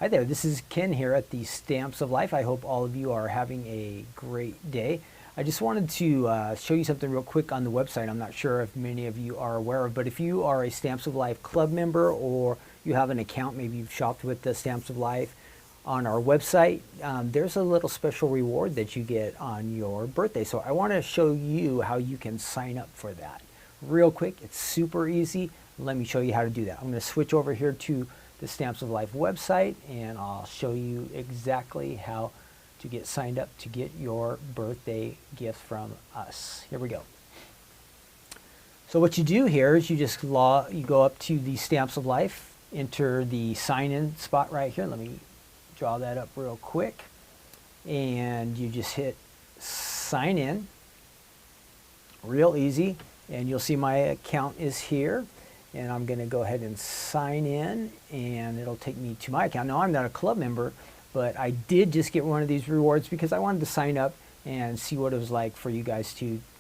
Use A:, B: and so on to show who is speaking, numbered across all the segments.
A: Hi there, this is Ken here at the Stamps of Life. I hope all of you are having a great day. I just wanted to show you something real quick on the website. I'm not sure if many of you are aware of, but if you are a Stamps of Life club member or you have an account, maybe you've shopped with the Stamps of Life on our website, there's a little special reward that you get on your birthday. So I want to show you how you can sign up for that. Real quick, it's super easy. Let me show you how to do that. I'm going to switch over here to the Stamps of Life website and I'll show you exactly how to get signed up to get your birthday gift from us. Here we go. So what you do here is you just you go up to the Stamps of Life, enter the sign in spot right here. Let me draw that up real quick, and you just hit sign in. Real easy, and you'll see my account is here. And I'm going to go ahead and sign in, and it'll take me to my account. Now, I'm not a club member, but I did just get one of these rewards because I wanted to sign up and see what it was like for you guys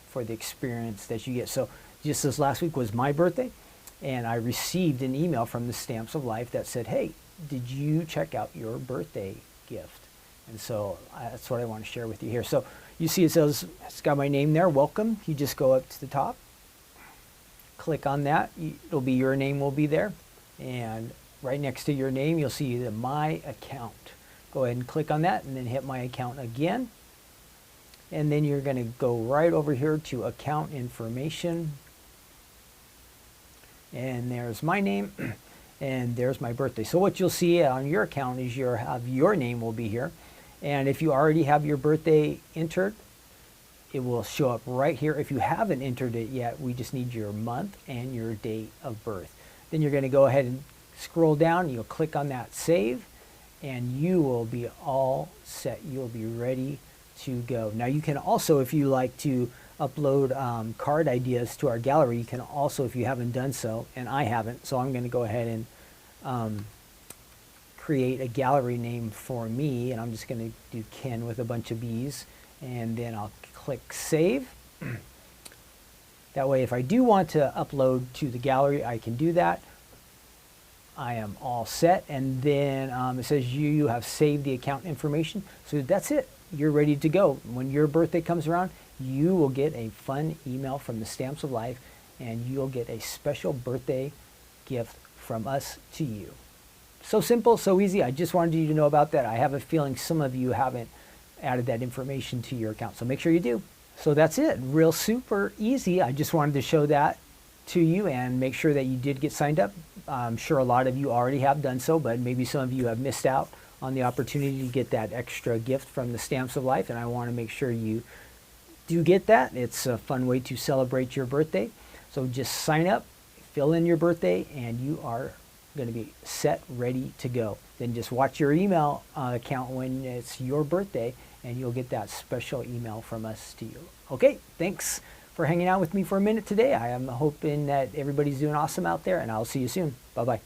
A: for the experience that you get. So just this last week was my birthday, and I received an email from the Stamps of Life that said, hey, did you check out your birthday gift? And so that's what I want to share with you here. So you see it says, it's got my name there, welcome. You just go up to the top. Click on that, it'll be your name will be there, and right next to your name you'll see the my account. Go ahead and click on that and then hit my account again, and then you're going to go right over here to account information, and there's my name and there's my birthday. So what you'll see on your account is your name will be here, and if you already have your birthday entered, it will show up right here. If you haven't entered it yet, we just need your month and your date of birth. Then you're going to go ahead and scroll down. You'll click on that save, and you will be all set. You'll be ready to go. Now you can also, if you like to upload card ideas to our gallery, you can also, if you haven't done so, and I haven't, so I'm going to go ahead and create a gallery name for me, and I'm just going to do Ken with a bunch of B's, and then I'll click save. That way if I do want to upload to the gallery, I can do that. I am all set, and then it says you have saved the account information. So that's it. You're ready to go. When your birthday comes around, you will get a fun email from the Stamps of Life, and you'll get a special birthday gift from us to you. So simple, so easy. I just wanted you to know about that. I have a feeling some of you haven't added that information to your account, so make sure you do. So that's it, real super easy. I just wanted to show that to you and make sure that you did get signed up. I'm sure a lot of you already have done so, but maybe some of you have missed out on the opportunity to get that extra gift from the Stamps of Life, and I want to make sure you do get that. It's a fun way to celebrate your birthday. So just sign up, fill in your birthday, and you are going to be set, ready to go. Then just watch your email account when it's your birthday, and you'll get that special email from us to you. Okay, thanks for hanging out with me for a minute today. I am hoping that everybody's doing awesome out there, and I'll see you soon. Bye-bye.